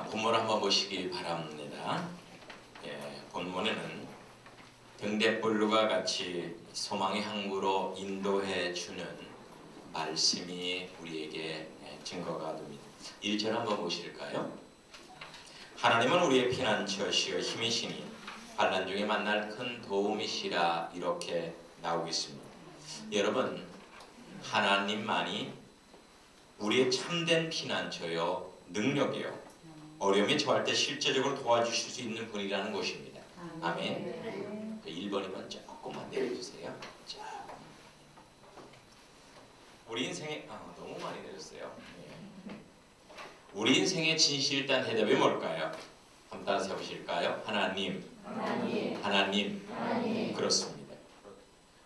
본문을 한번 보시기 바랍니다. 본문에는 등대불루가 같이 소망의 항구로 인도해 주는 말씀이 우리에게 증거가 됩니다. 1절 한번 보실까요? 하나님은 우리의 피난처시여 힘이시니 환난 중에 만날 큰 도움이시라, 이렇게 나오고 있습니다. 여러분, 하나님만이 우리의 참된 피난처요, 능력이요, 어려움에 처할 때 실제적으로 도와주실 수 있는 분이라는 것입니다. 아멘. 1번, 2번 조금만 내려주세요. 자, 우리 인생에 너무 많이 내렸어요. 우리 인생의 진실단 대답이 뭘까요? 한번 따라서 해보실까요? 하나님. 그렇습니다.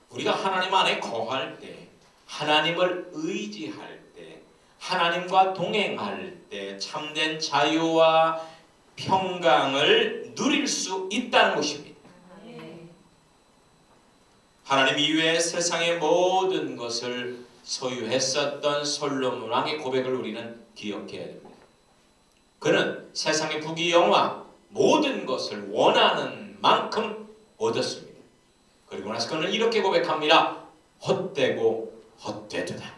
우리가 하나님 안에 거할 때, 하나님을 의지할 때, 하나님과 동행할 때 참된 자유와 평강을 누릴 수 있다는 것입니다. 하나님 이외에 세상의 모든 것을 소유했었던 솔로몬 왕의 고백을 우리는 기억해야 됩니다. 그는 세상의 부귀영화 모든 것을 원하는 만큼 얻었습니다. 그리고 나서 그는 이렇게 고백합니다. 헛되고 헛되도다.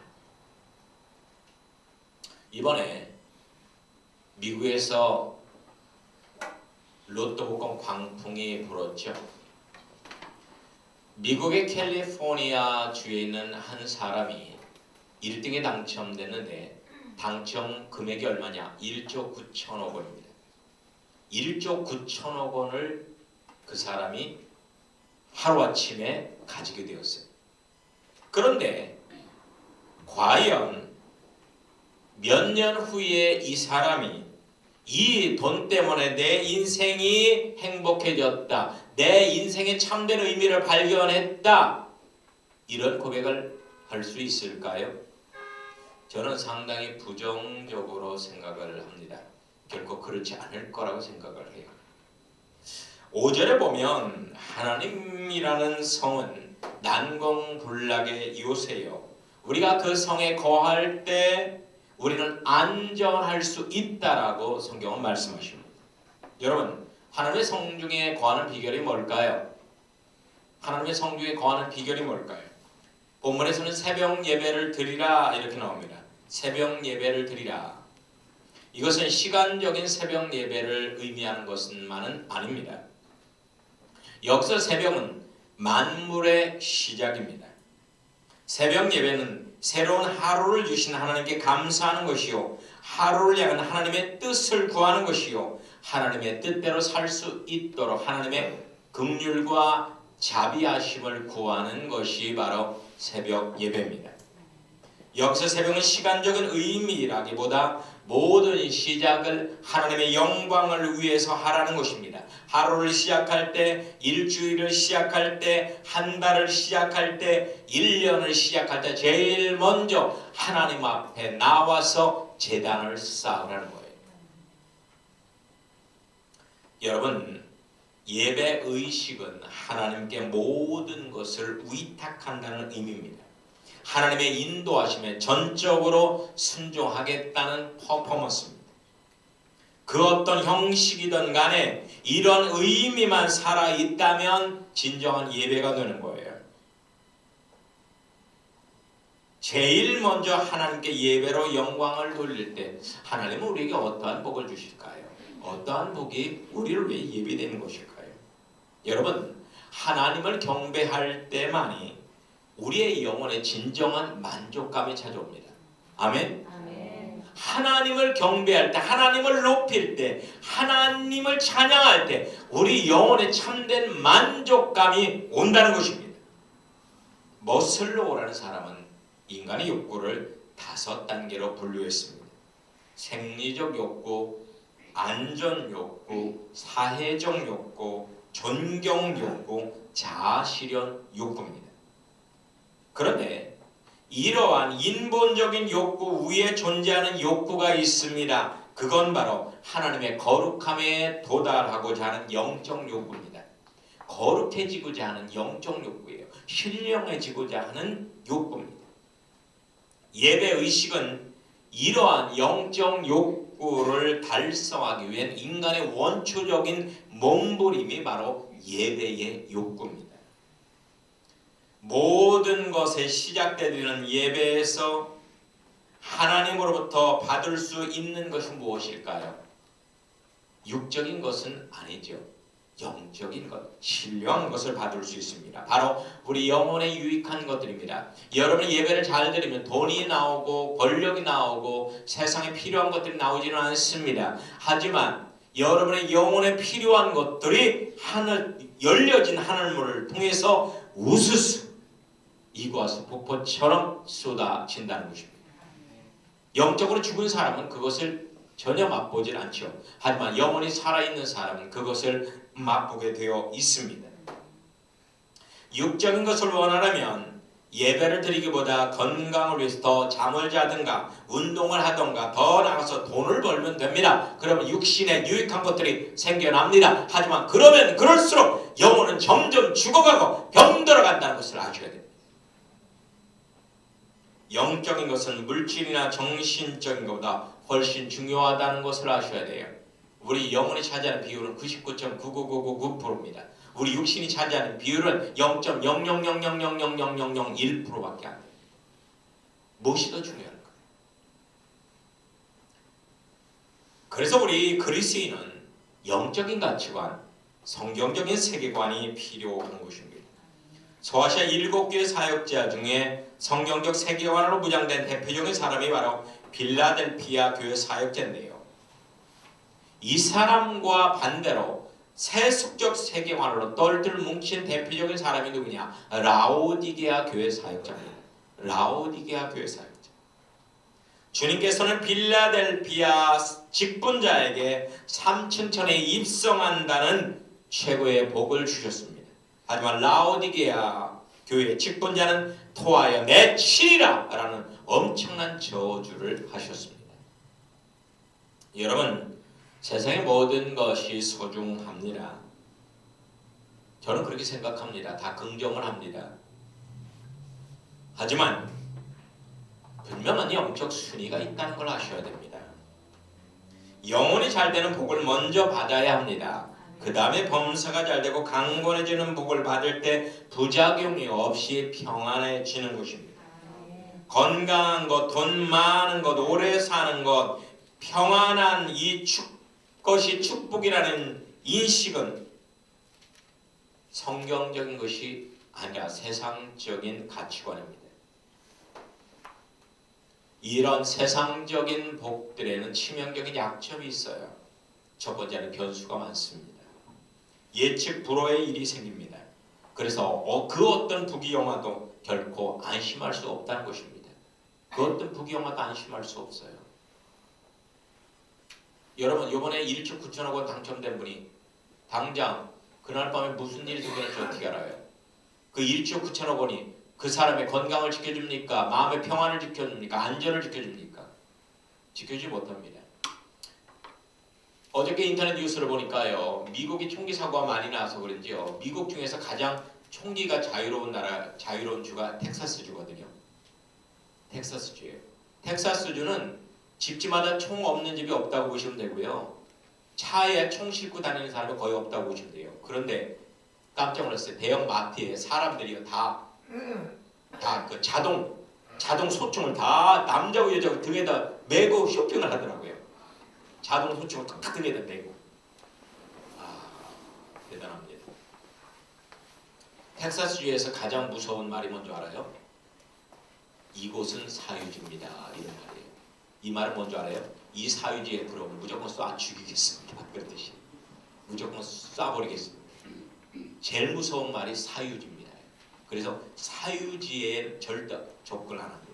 이번에 미국에서 로또 복권 광풍이 불었죠. 미국의 캘리포니아 주에 있는 한 사람이 1등에 당첨됐는데 당첨 금액이 얼마냐? 1조 9천억 원입니다. 1조 9천억 원을 그 사람이 하루아침에 가지게 되었어요. 그런데 과연 몇 년 후에 이 사람이 이 돈 때문에 내 인생이 행복해졌다, 내 인생의 참된 의미를 발견했다, 이런 고백을 할 수 있을까요? 저는 상당히 부정적으로 생각을 합니다. 결코 그렇지 않을 거라고 생각을 해요. 5절에 보면 하나님이라는 성은 난공불락의 요새요, 우리가 그 성에 거할 때 우리는 안전할 수 있다라고 성경은 말씀하십니다. 여러분, 하나님의 성 중에 거하는 비결이 뭘까요? 하나님의 성 중에 거하는 비결이 뭘까요? 본문에서는 새벽 예배를 드리라, 이렇게 나옵니다. 새벽 예배를 드리라. 이것은 시간적인 새벽 예배를 의미하는 것만은 아닙니다. 여기서 새벽은 만물의 시작입니다. 새벽 예배는 새로운 하루를 주신 하나님께 감사하는 것이요, 하루를 향한 하나님의 뜻을 구하는 것이요, 하나님의 뜻대로 살 수 있도록 하나님의 긍휼과 자비하심을 구하는 것이 바로 새벽 예배입니다. 여기서 새벽은 시간적인 의미라기보다 모든 시작을 하나님의 영광을 위해서 하라는 것입니다. 하루를 시작할 때, 일주일을 시작할 때, 한 달을 시작할 때, 1년을 시작할 때 제일 먼저 하나님 앞에 나와서 제단을 쌓으라는 거예요. 여러분, 예배 의식은 하나님께 모든 것을 위탁한다는 의미입니다. 하나님의 인도하심에 전적으로 순종하겠다는 퍼포먼스입니다. 그 어떤 형식이든 간에 이런 의미만 살아있다면 진정한 예배가 되는 거예요. 제일 먼저 하나님께 예배로 영광을 돌릴 때 하나님은 우리에게 어떠한 복을 주실까요? 어떠한 복이 우리를 위해 예비되는 것일까요? 여러분, 하나님을 경배할 때만이 우리의 영혼에 진정한 만족감이 찾아옵니다. 아멘? 아멘. 하나님을 경배할 때, 하나님을 높일 때, 하나님을 찬양할 때 우리 영혼에 참된 만족감이 온다는 것입니다. 머슬로우라는 사람은 인간의 욕구를 5단계로 분류했습니다. 생리적 욕구, 안전 욕구, 사회적 욕구, 존경 욕구, 자아실현 욕구입니다. 그런데 이러한 인본적인 욕구 위에 존재하는 욕구가 있습니다. 그건 바로 하나님의 거룩함에 도달하고자 하는 영적 욕구입니다. 거룩해지고자 하는 영적 욕구예요. 신령해지고자 하는 욕구입니다. 예배 의식은 이러한 영적 욕구를 달성하기 위한 인간의 원초적인 몸부림이 바로 예배의 욕구입니다. 모든 것의 시작되는 예배에서 하나님으로부터 받을 수 있는 것이 무엇일까요? 육적인 것은 아니죠. 영적인 것, 신령한 것을 받을 수 있습니다. 바로 우리 영혼에 유익한 것들입니다. 여러분이 예배를 잘 드리면 돈이 나오고 권력이 나오고 세상에 필요한 것들이 나오지는 않습니다. 하지만 여러분의 영혼에 필요한 것들이 열려진 하늘문을 통해서 우수수 이구아수 폭포처럼 쏟아진다는 것입니다. 영적으로 죽은 사람은 그것을 전혀 맛보질 않죠. 하지만 영혼이 살아있는 사람은 그것을 맛보게 되어 있습니다. 육적인 것을 원하려면 예배를 드리기보다 건강을 위해서 더 잠을 자든가 운동을 하든가 더 나가서 돈을 벌면 됩니다. 그러면 육신에 유익한 것들이 생겨납니다. 하지만 그러면 그럴수록 영혼은 점점 죽어가고 병들어간다는 것을 아셔야 됩니다. 영적인 것은 물질이나 정신적인 것보다 훨씬 중요하다는 것을 아셔야 돼요. 우리 영혼이 차지하는 비율은 99.99999%입니다. 우리 육신이 차지하는 비율은 0.000000001%밖에 안 돼요. 무엇이 더 중요한 거예요? 그래서 우리 그리스인은 영적인 가치관, 성경적인 세계관이 필요한 것입니다. 소아시아 7교회 사역자 중에 성경적 세계관으로 무장된 대표적인 사람이 바로 빌라델피아 교회 사역자인데요. 이 사람과 반대로 세속적 세계관으로 똘똘 뭉친 대표적인 사람이 누구냐? 라오디게아 교회 사역자입니다. 라오디게아 교회 사역자. 주님께서는 빌라델피아 직분자에게 삼층천에 입성한다는 최고의 복을 주셨습니다. 하지만 라오디게아 교회 직분자는 토하여 내치리라 라는 엄청난 저주를 하셨습니다. 여러분, 세상의 모든 것이 소중합니다. 저는 그렇게 생각합니다. 다 긍정을 합니다. 하지만 분명한 영적 순위가 있다는 걸 아셔야 됩니다. 영혼이 잘 되는 복을 먼저 받아야 합니다. 그 다음에 범사가 잘 되고 강건해지는 복을 받을 때 부작용이 없이 평안해지는 것입니다. 건강한 것, 돈 많은 것, 오래 사는 것, 평안한 것이 축복이라는 인식은 성경적인 것이 아니라 세상적인 가치관입니다. 이런 세상적인 복들에는 치명적인 약점이 있어요. 첫 번째는 변수가 많습니다. 예측 불허의 일이 생깁니다. 그래서 그 어떤 부귀영화도 결코 안심할 수 없다는 것입니다. 그 어떤 부귀영화도 안심할 수 없어요. 여러분, 이번에 1조 9천억 원 당첨된 분이 당장 그날 밤에 무슨 일이 생겼는지 어떻게 알아요? 그 1조 9천억 원이 그 사람의 건강을 지켜줍니까? 마음의 평안을 지켜줍니까? 안전을 지켜줍니까? 지켜주지 못합니다. 어저께 인터넷 뉴스를 보니까요, 미국이 총기 사고가 많이 나서 그런지요, 미국 중에서 가장 총기가 자유로운 주가 텍사스주거든요. 텍사스주예요. 텍사스주는 집집마다 총 없는 집이 없다고 보시면 되고요. 차에 총 싣고 다니는 사람이 거의 없다고 보시면 돼요. 그런데 깜짝 놀랐어요. 대형 마트에 사람들이 다 그 자동 소총을 다 남자고 여자고 등에다 메고 쇼핑을 하더라고요. 자동 소총을 딱 등에다 메고. 대단합니다. 텍사스주에서 가장 무서운 말이 뭔지 알아요? 이곳은 사유지입니다. 이런 말이에요. 이 말은 뭔지 알아요? 이 사유지에 들어오면 무조건 쏴 죽이겠습니다. 그랬듯이 무조건 쏴버리겠습니다. 제일 무서운 말이 사유지입니다. 그래서 사유지에 절대 접근 안 합니다.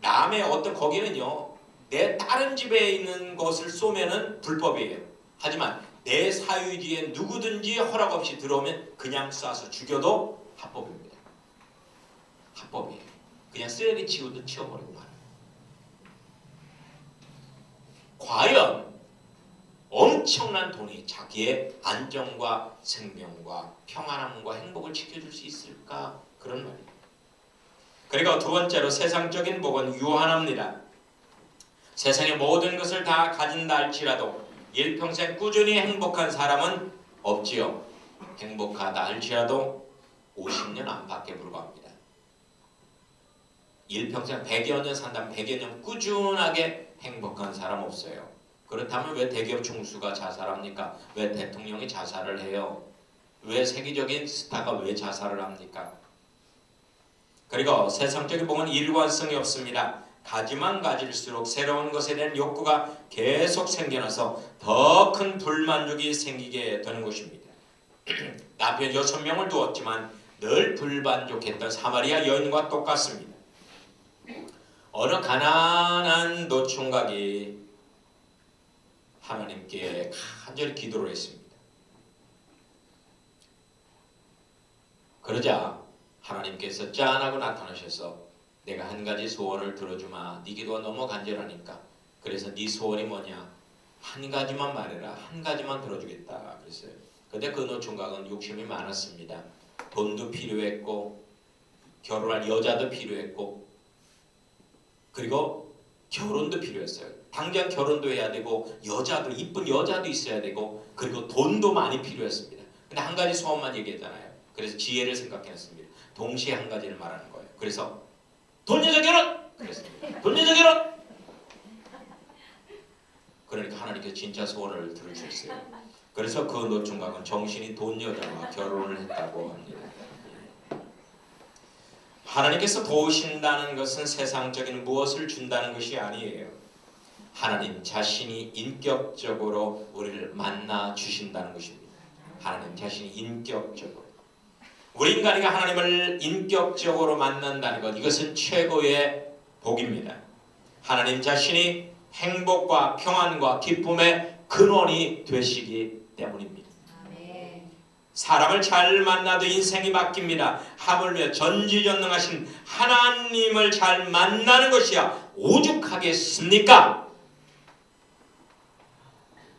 남의 어떤 거기는요, 내 다른 집에 있는 것을 쏘면은 불법이에요. 하지만 내 사유지에 누구든지 허락 없이 들어오면 그냥 쏴서 죽여도 합법입니다. 합법이에요. 그냥 쓰레기 치우듯 치워버리고 말아요. 과연 엄청난 돈이 자기의 안정과 생명과 평안함과 행복을 지켜줄 수 있을까? 그런 말이에요. 그리고 두 번째로 세상적인 복은 유한합니다. 세상의 모든 것을 다 가진다 할지라도 일평생 꾸준히 행복한 사람은 없지요. 행복하다 할지라도 50년 안팎에 불과합니다. 일평생 100여 년 산다면 100여 년 꾸준하게 행복한 사람 없어요. 그렇다면 왜 대기업 총수가 자살합니까? 왜 대통령이 자살을 해요? 왜 세계적인 스타가 왜 자살을 합니까? 그리고 세상적인 복은 일관성이 없습니다. 가지만 가질수록 새로운 것에 대한 욕구가 계속 생겨나서 더 큰 불만족이 생기게 되는 것입니다. 남편 6명을 두었지만 늘 불만족했던 사마리아 여인과 똑같습니다. 어느 가난한 노총각이 하나님께 간절히 기도를 했습니다. 그러자 하나님께서 짠하고 나타나셔서 내가 한 가지 소원을 들어주마. 네 기도가 너무 간절하니까. 그래서 네 소원이 뭐냐? 한 가지만 말해라. 한 가지만 들어주겠다. 그랬어요. 근데 그 노총각은 욕심이 많았습니다. 돈도 필요했고 결혼할 여자도 필요했고 그리고 결혼도 필요했어요. 당장 결혼도 해야 되고 여자도 이쁜 여자도 있어야 되고 그리고 돈도 많이 필요했습니다. 근데 한 가지 소원만 얘기했잖아요. 그래서 지혜를 생각했습니다. 동시에 한 가지를 말하는 거예요. 그래서 돈 여자 결혼! 그랬습니다. 돈 여자 결혼! 그러니까 하나님께서 진짜 소원을 들어주셨어요. 그래서 그 노총각은 정신이 돈 여자와 결혼을 했다고 합니다. 하나님께서 도우신다는 것은 세상적인 무엇을 준다는 것이 아니에요. 하나님 자신이 인격적으로 우리를 만나 주신다는 것입니다. 하나님 자신이 인격적으로. 우리 인간이 하나님을 인격적으로 만난다는 것, 이것은 최고의 복입니다. 하나님 자신이 행복과 평안과 기쁨의 근원이 되시기 때문입니다. 사람을 잘 만나도 인생이 바뀝니다. 하물며 전지전능하신 하나님을 잘 만나는 것이야 오죽하겠습니까?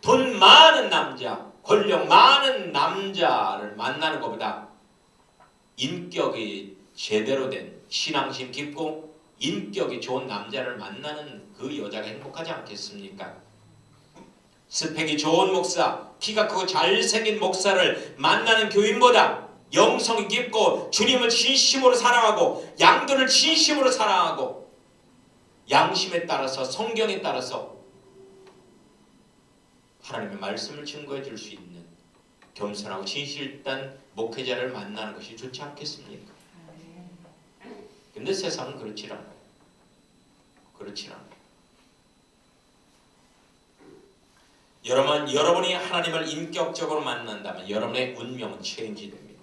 돈 많은 남자, 권력 많은 남자를 만나는 것보다 인격이 제대로 된 신앙심 깊고 인격이 좋은 남자를 만나는 그 여자가 행복하지 않겠습니까? 스펙이 좋은 목사, 키가 크고 잘생긴 목사를 만나는 교인보다 영성이 깊고 주님을 진심으로 사랑하고 양들을 진심으로 사랑하고 양심에 따라서 성경에 따라서 하나님의 말씀을 증거해 줄 수 있는 겸손하고 진실단 목회자를 만나는 것이 좋지 않겠습니까? 근데 세상은 그렇지 않아요. 그렇지 않아요. 여러분이 하나님을 인격적으로 만난다면 여러분의 운명은 체인지됩니다.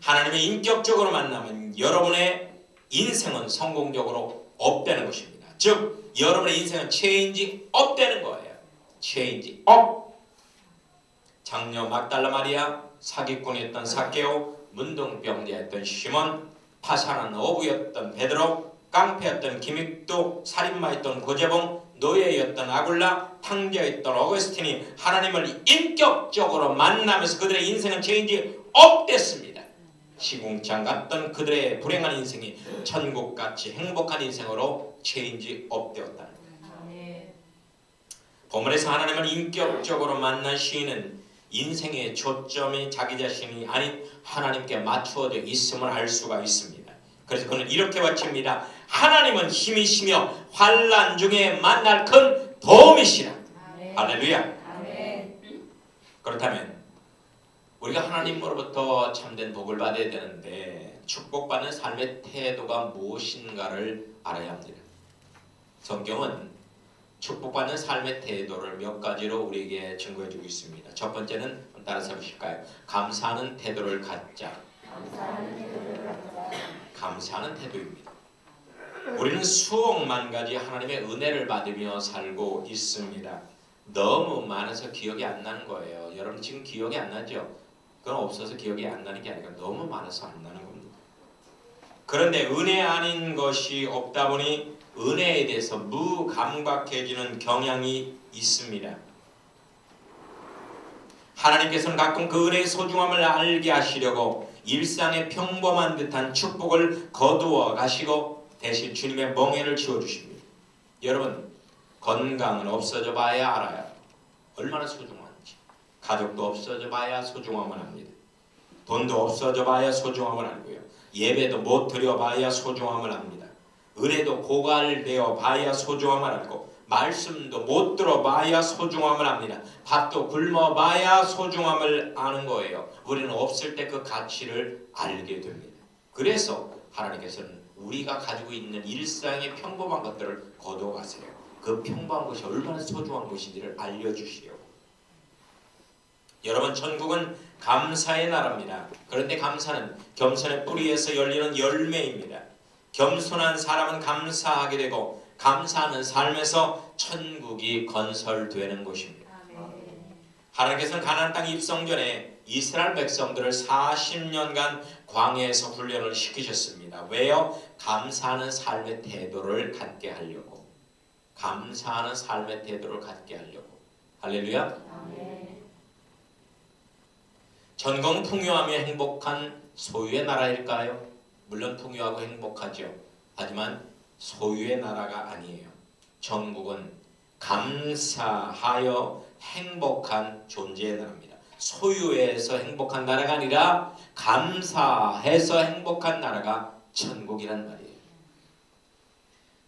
하나님을 인격적으로 만나면 여러분의 인생은 성공적으로 업되는 것입니다. 즉 여러분의 인생은 체인지 업되는 거예요. 체인지 업. 장녀 막달라 마리아, 사기꾼이었던 삭개오, 문둥병자였던 시몬, 파산한 어부였던 베드로, 깡패였던 김익도, 살인마였던 고재봉, 노예였던 아굴라, 탕자였던 어거스틴이 하나님을 인격적으로 만나면서 그들의 인생은 체인지 업됐습니다. 시궁창 같던 그들의 불행한 인생이 천국같이 행복한 인생으로 체인지 업되었다는 거예요. 본문에서 하나님을 인격적으로 만난 시인은 인생의 초점이 자기 자신이 아닌 하나님께 맞추어져 있음을 알 수가 있습니다. 그래서 그는 이렇게 외칩니다. 하나님은 힘이시며 환난 중에 만날 큰 도움이시라. 할렐루야. 그렇다면 우리가 하나님으로부터 참된 복을 받아야 되는데 축복받는 삶의 태도가 무엇인가를 알아야 합니다. 성경은 축복받는 삶의 태도를 몇 가지로 우리에게 증거해주고 있습니다. 첫 번째는 따라서 해보실까요? 감사하는 태도를 갖자. 감사하는 태도입니다. 우리는 수억만 가지 하나님의 은혜를 받으며 살고 있습니다. 너무 많아서 기억이 안 나는 거예요. 여러분 지금 기억이 안 나죠? 그건 없어서 기억이 안 나는 게 아니라 너무 많아서 안 나는 겁니다. 그런데 은혜 아닌 것이 없다 보니 은혜에 대해서 무감각해지는 경향이 있습니다. 하나님께서는 가끔 그 은혜의 소중함을 알게 하시려고 일상의 평범한 듯한 축복을 거두어 가시고 대신 주님의 멍에를 지워주십니다. 여러분, 건강은 없어져 봐야 알아요. 얼마나 소중한지. 가족도 없어져 봐야 소중함을 압니다. 돈도 없어져 봐야 소중함을 알고요. 예배도 못 드려봐야 소중함을 압니다. 은혜도 고갈되어 봐야 소중함을 알고, 말씀도 못 들어봐야 소중함을 압니다. 밥도 굶어봐야 소중함을 아는 거예요. 우리는 없을 때 그 가치를 알게 됩니다. 그래서 하나님께서는 우리가 가지고 있는 일상의 평범한 것들을 거둬가세요. 그 평범한 것이 얼마나 소중한 것인지를 알려주시려고. 여러분, 천국은 감사의 나라입니다. 그런데 감사는 겸손의 뿌리에서 열리는 열매입니다. 겸손한 사람은 감사하게 되고 감사하는 삶에서 천국이 건설되는 것입니다. 하나님께서는 가나안 땅 입성 전에 이스라엘 백성들을 40년간 광야에서 훈련을 시키셨습니다. 왜요? 감사하는 삶의 태도를 갖게 하려고. 감사하는 삶의 태도를 갖게 하려고. 할렐루야. 전공 풍요하며 행복한 소유의 나라일까요? 물론 풍요하고 행복하죠. 하지만 소유의 나라가 아니에요. 천국은 감사하여 행복한 존재의 나라입니다. 소유해서 행복한 나라가 아니라 감사해서 행복한 나라가 천국이란 말이에요.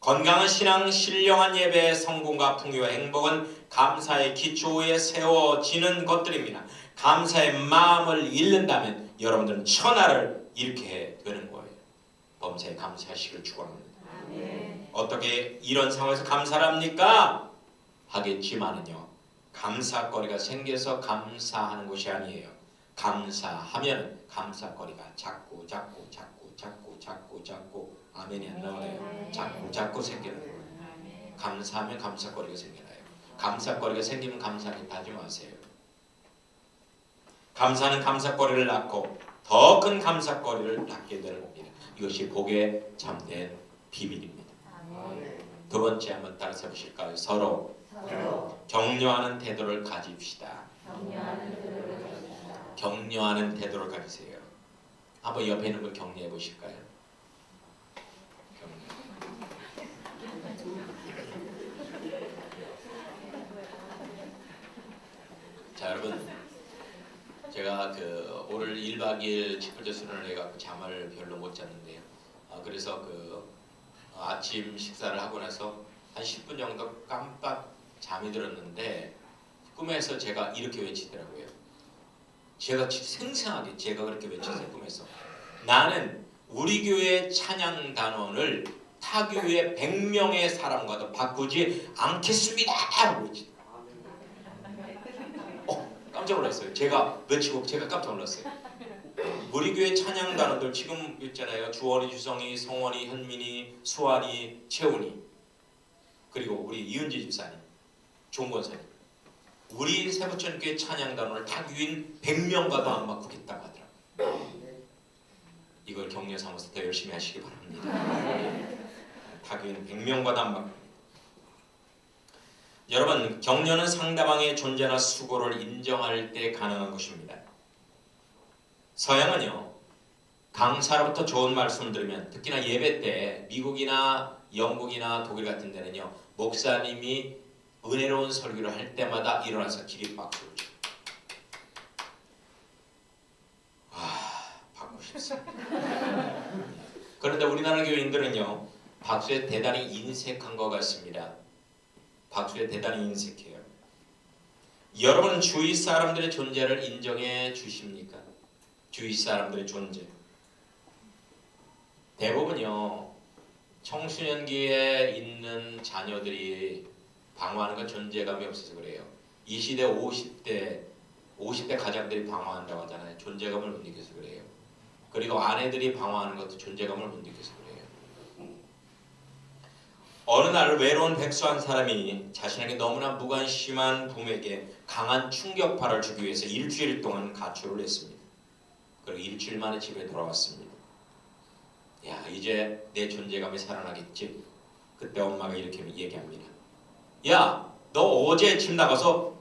건강한 신앙, 신령한 예배의 성공과 풍요와 행복은 감사의 기초에 세워지는 것들입니다. 감사의 마음을 잃는다면 여러분들은 천하를 잃게 되는 거예요. 범사에 감사하시기를 축원합니다. 어떻게 이런 상황에서 감사를 합니까? 하겠지만은요, 감사거리가 생겨서 감사하는 것이 아니에요. 감사하면 감사거리가 자꾸 아멘이 안 나와요. 자꾸 생기는 거예요. 감사하면 감사거리가 생겨나요. 감사거리가 생기면 감사하겠다 하지 마세요. 감사는 감사거리를 낳고 더 큰 감사거리를 낳게 되는 겁니다. 이것이 복의 참된 비밀입니다. 두 번째 한번 따라서 보실까요? 서로 격려하는 태도를 가집시다. 격려하는 태도를 가지세요. 한번 옆에 있는 분 격려해 보실까요? 자, 여러분, 제가 오늘 1박 2일 직불제 수련을 해갖고 잠을 별로 못 잤는데요. 그래서 아침 식사를 하고 나서 한 10분 정도 깜빡 잠이 들었는데 꿈에서 제가 이렇게 외치더라고요. 제가 생생하게 제가 그렇게 외쳤어요. 꿈에서. 나는 우리 교회 찬양 단원을 타 교회 100명의 사람과도 바꾸지 않겠습니다 하고 외치더라고요. 깜짝 놀랐어요. 제가 외치고 제가 깜짝 놀랐어요. 우리 교회 찬양 단원들 지금 있잖아요. 주원이, 주성이, 성원이, 현민이, 수환이, 채훈이, 그리고 우리 이은지 집사님, 종권사님, 우리 세부천교회 찬양 단원을 타교인 100명과도 안 바꾸겠다고 하더라고요. 이걸 격려 삼아서 더 열심히 하시기 바랍니다. 타교인 100명과도 안 바꿉니다. 여러분, 격려는 상대방의 존재나 수고를 인정할 때 가능한 것입니다. 서양은요, 강사로부터 좋은 말씀을 들으면, 특히나 예배 때 미국이나 영국이나 독일 같은 데는요, 목사님이 은혜로운 설교를 할 때마다 일어나서 기립박수를 쳐요. 받고 싶습니다. 그런데 우리나라 교인들은요, 박수에 대단히 인색한 것 같습니다. 박수에 대단히 인색해요. 여러분, 주위 사람들의 존재를 인정해 주십니까? 주위 사람들의 존재. 대부분요, 청소년기에 있는 자녀들이 방황하는 건 존재감이 없어서 그래요. 이 시대 50대 가장들이 방황한다고 하잖아요. 존재감을 못 느껴서 그래요. 그리고 아내들이 방황하는 것도 존재감을 못 느껴서 그래요. 어느 날 외로운 백수 한 사람이 자신에게 너무나 무관심한 부모에게 강한 충격파를 주기 위해서 일주일 동안 가출을 했습니다. 그리고 일주일 만에 집에 돌아왔습니다. 야, 이제 내 존재감이 살아나겠지. 그때 엄마가 이렇게 얘기합니다. 야, 너 어제 집 나가서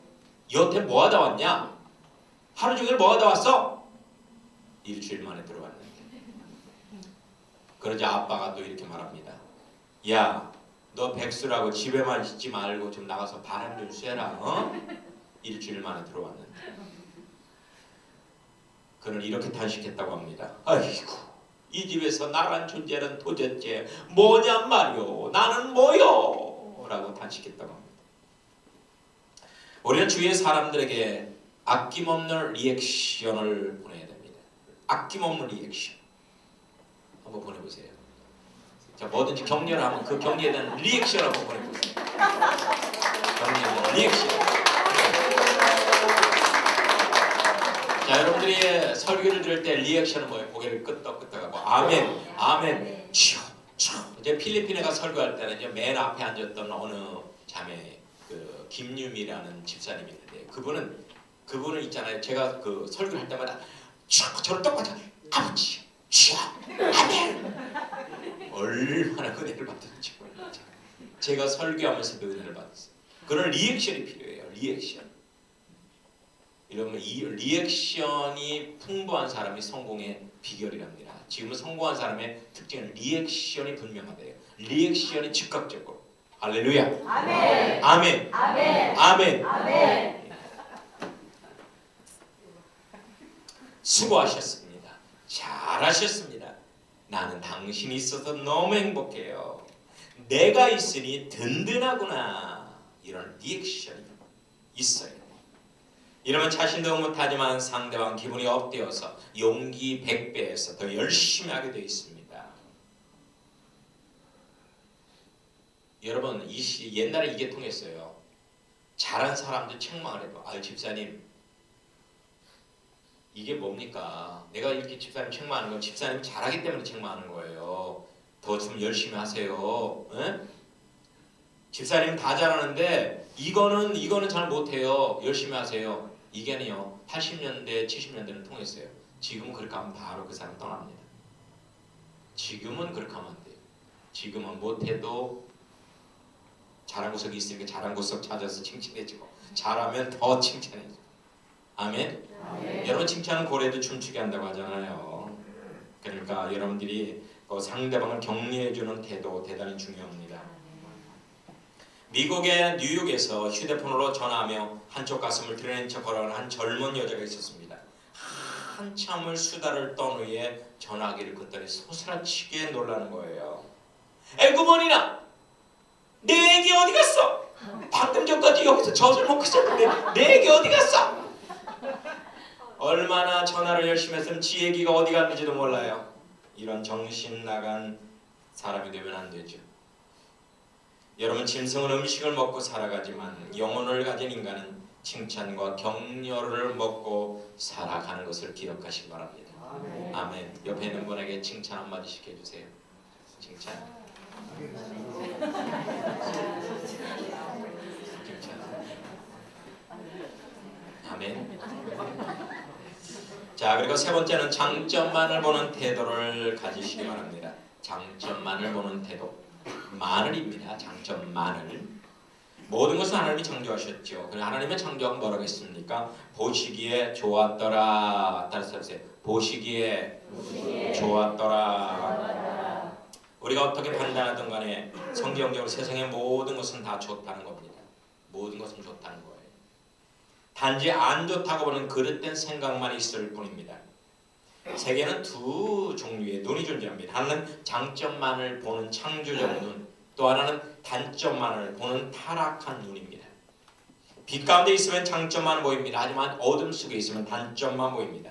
여태 뭐 하다 왔냐? 하루 종일 뭐 하다 왔어? 일주일 만에 들어왔는데. 그러자 아빠가 또 이렇게 말합니다. 야, 너 백수라고 집에만 있지 말고 좀 나가서 바람 좀 쐬라. 어? 일주일 만에 들어왔는데. 그는 이렇게 탄식했다고 합니다. 아이고, 이 집에서 나란 존재는 도대체 뭐냔 말이오. 나는 뭐요? 라고 탄식했다고 합니다. 우리는 주위의 사람들에게 아낌없는 리액션을 보내야 됩니다. 아낌없는 리액션. 한번 보내보세요. 자, 뭐든지 격려를 하면 그 격려에 대한 리액션을 한번 보내보세요. 격려에 대한 리액션. 자, 여러분들이 설교를 들을 때 리액션은 뭐예요? 고개를 끄덕끄덕하고 아멘, 아멘, 치오, 치오. 이제 필리핀에 가 설교할 때는 이제 맨 앞에 앉았던 어느 자매, 그 김유미라는 집사님이 있는데 그분은 있잖아요. 제가 그 설교할 때마다 저를 똑같이 아버지, 치오, 아멘. 얼마나 은혜를 받았는지 몰라요. 제가 설교하면서도 은혜를 받았어요. 그런 리액션이 필요해요. 리액션. 이러면 이 리액션이 풍부한 사람이 성공의 비결이랍니다. 지금은 성공한 사람의 특징은 리액션이 분명하대요. 리액션이 즉각적으로. 할렐루야. 아멘. 아멘. 아멘. 아멘. 아멘. 수고하셨습니다. 잘하셨습니다. 나는 당신이 있어서 너무 행복해요. 내가 있으니 든든하구나. 이런 리액션이 있어요. 이러면 자신도 못하지만 상대방 기분이 업되어서 용기 100배에서 더 열심히 하게 되어 있습니다. 여러분, 옛날에 이게 통했어요. 잘한 사람들 책망을 해도 아유 집사님 이게 뭡니까? 내가 이렇게 집사님 책망하는 건 집사님 잘하기 때문에 책망하는 거예요. 더 좀 열심히 하세요. 에? 집사님 다 잘하는데 이거는 잘 못해요. 열심히 하세요. 이게는요 80년대 70년대는 통했어요. 지금은 그렇게 하면 바로 그 사람 떠납니다. 지금은 그렇게 하면 안 돼요. 지금은 못해도 잘한 구석이 있으니까 잘한 구석 찾아서 칭찬해주고 잘하면 더 칭찬해주고. 아멘? 아멘. 여러분 칭찬은 고래도 춤추게 한다고 하잖아요. 그러니까 여러분들이 상대방을 격려해주는 태도 대단히 중요합니다. 미국의 뉴욕에서 휴대폰으로 전화하며 한쪽 가슴을 드러낸 척 걸어가는 한 젊은 여자가 있었습니다. 한참을 수다를 떤 후에 전화기를 껐더니 소스라치게 놀라는 거예요. 에구머니나 내 애기 어디 갔어? 방금 전까지 여기서 젖을 먹고 있었는데 내 애기 어디 갔어? 얼마나 전화를 열심히 했으면 지 애기가 어디 갔는지도 몰라요. 이런 정신 나간 사람이 되면 안 되죠. 여러분 짐승은 음식을 먹고 살아가지만 영혼을 가진 인간은 칭찬과 격려를 먹고 살아가는 것을 기억하시기 바랍니다. 아멘. 아멘. 옆에 있는 분에게 칭찬 한마디씩 해주세요. 칭찬. 아멘. 자, 그리고 세 번째는 장점만을 보는 태도를 가지시기 바랍니다. 장점만을 보는 태도. 마늘입니다. 장점만을. 모든 것은 하나님이 창조하셨죠. 그럼 하나님의 창조하고 뭐라고 했습니까? 보시기에 좋았더라. 따라서 해보세요. 보시기에 좋았더라. 우리가 어떻게 판단하든 간에 성경적으로 세상의 모든 것은 다 좋다는 겁니다. 모든 것은 좋다는 거예요. 단지 안 좋다고 보는 그릇된 생각만 있을 뿐입니다. 세계는 두 종류의 눈이 존재합니다. 하나는 장점만을 보는 창조적 눈, 또 하나는 단점만을 보는 타락한 눈입니다. 빛 가운데 있으면 장점만 보입니다. 하지만 어둠 속에 있으면 단점만 보입니다.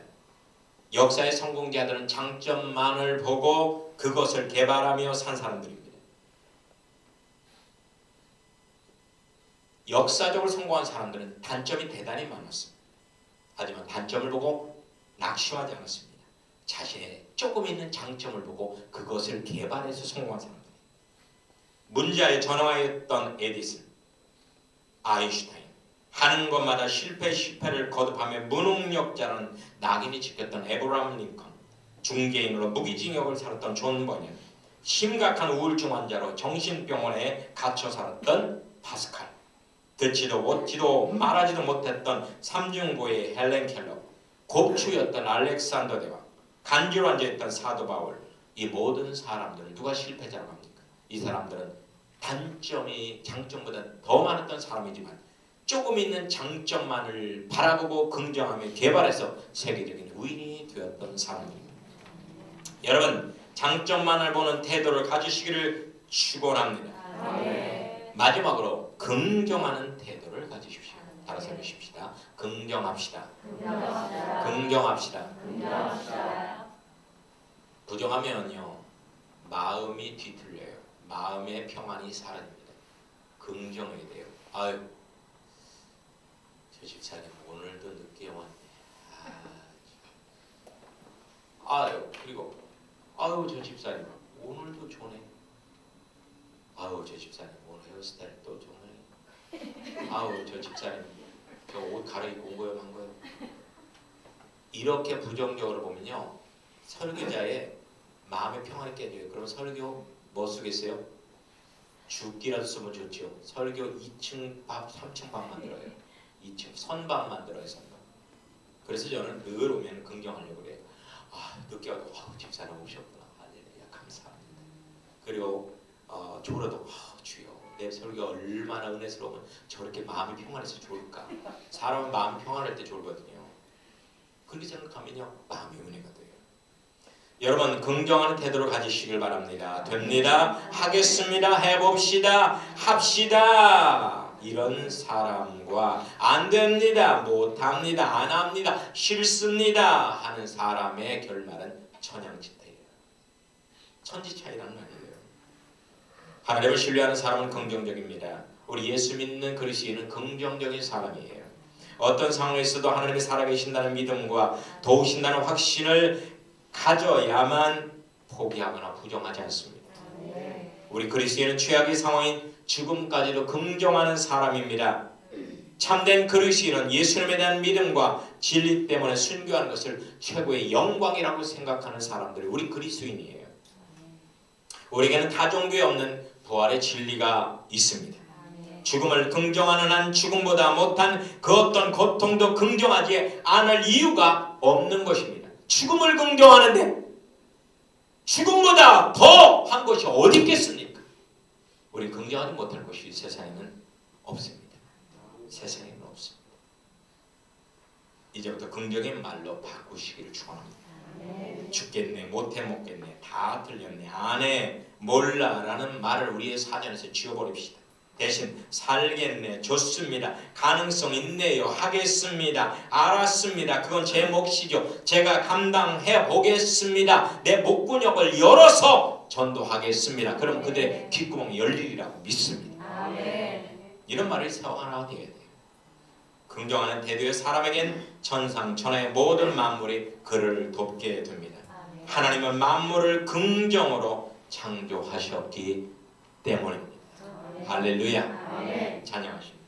역사의 성공자들은 장점만을 보고 그것을 개발하며 산 사람들입니다. 역사적으로 성공한 사람들은 단점이 대단히 많았습니다. 하지만 단점을 보고 낙심하지 않았습니다. 자신의 조금 있는 장점을 보고 그것을 개발해서 성공한 사람들. 문자에 전화했던 에디슨, 아인슈타인, 하는 것마다 실패를 거듭하며 무능력자라는 낙인이 찍혔던 에브라함 링컨, 중개인으로 무기징역을 살았던 존 버년, 심각한 우울증 환자로 정신병원에 갇혀 살았던 파스칼, 듣지도 보지도 말하지도 못했던 삼중고의 헬렌 켈러, 곱추였던 알렉산더 대왕, 간주로 앉아있던 사도 바울, 이 모든 사람들을 누가 실패자라고 합니까? 이 사람들은 단점이 장점보다 더 많았던 사람이지만 조금 있는 장점만을 바라보고 긍정하며 개발해서 세계적인 위인이 되었던 사람입니다. 여러분, 장점만을 보는 태도를 가지시기를 축원합니다. 네. 마지막으로 긍정하는 태도를 가지십시오. 따라서 해주십시다. 긍정합시다. 긍정합시다. 부정하면요 마음이 뒤틀려요. 마음의 평안이 사라집니다. 긍정해야 돼요. 아유, 저 집사님 오늘도 늦게 왔네. 아유, 그리고 아유, 저 집사님 오늘도 좋네. 아유, 저 집사님 오늘 헤어스타일 또 좋네. 아유, 저 집사님 저 옷 갈아입고 온 거예요, 만 거예요. 이렇게 부정적으로 보면요 설교자의 마음의 평안이 깨져요. 그럼 설교 뭐 쓰겠어요? 죽기라도 쓰면 좋죠. 설교 2층 밥, 3층 밥 만들어요. 2층 선밥 만들어요, 선밥. 그래서 저는 늘 오면 긍정하려고 그래요. 아, 늦게 와도 집사님 오셨구나. 할렐루야, 감사합니다. 그리고 졸아도 주여, 내 설교가 얼마나 은혜스러우면 저렇게 마음이 평안해서 좋을까. 사람은 마음이 평안할 때 좋거든요. 그렇게 생각하면요 마음이 은혜가 돼요. 여러분, 긍정하는 태도를 가지시길 바랍니다. 됩니다. 하겠습니다. 해봅시다. 합시다. 이런 사람과 안 됩니다. 못합니다. 안 합니다. 싫습니다. 하는 사람의 결말은 천양지대예요. 천지 차이라는 말이에요. 하나님을 신뢰하는 사람은 긍정적입니다. 우리 예수 믿는 그리스도인은 긍정적인 사람이에요. 어떤 상황에서도 하나님이 살아계신다는 믿음과 도우신다는 확신을 가져야만 포기하거나 부정하지 않습니다. 우리 그리스도인은 최악의 상황인 죽음까지도 긍정하는 사람입니다. 참된 그리스도인은 예수님에 대한 믿음과 진리 때문에 순교하는 것을 최고의 영광이라고 생각하는 사람들이 우리 그리스도인이에요. 우리에게는 타 종교에 없는 부활의 진리가 있습니다. 죽음을 긍정하는 한 죽음보다 못한 그 어떤 고통도 긍정하지 않을 이유가 없는 것입니다. 죽음을 긍정하는데 죽음보다 더 한 것이 어디 있겠습니까? 우리 긍정하지 못할 것이 세상에는 없습니다. 세상에는 없습니다. 이제부터 긍정의 말로 바꾸시기를 축원합니다. 죽겠네, 못해 먹겠네, 다 틀렸네, 안 해, 몰라 라는 말을 우리의 사전에서 지워버립시다. 대신 살겠네, 좋습니다, 가능성 있네요, 하겠습니다, 알았습니다, 그건 제 몫이죠, 제가 감당해 보겠습니다, 내 목구멍을 열어서 전도하겠습니다. 그럼 그들의 귓구멍이 열리리라고 믿습니다. 이런 말을 사용하나 되어야 돼요. 긍정하는 태도의 사람에겐 천상천하의 모든 만물이 그를 돕게 됩니다. 하나님은 만물을 긍정으로 창조하셨기 때문입니다. 할렐루야. 찬양하십니다.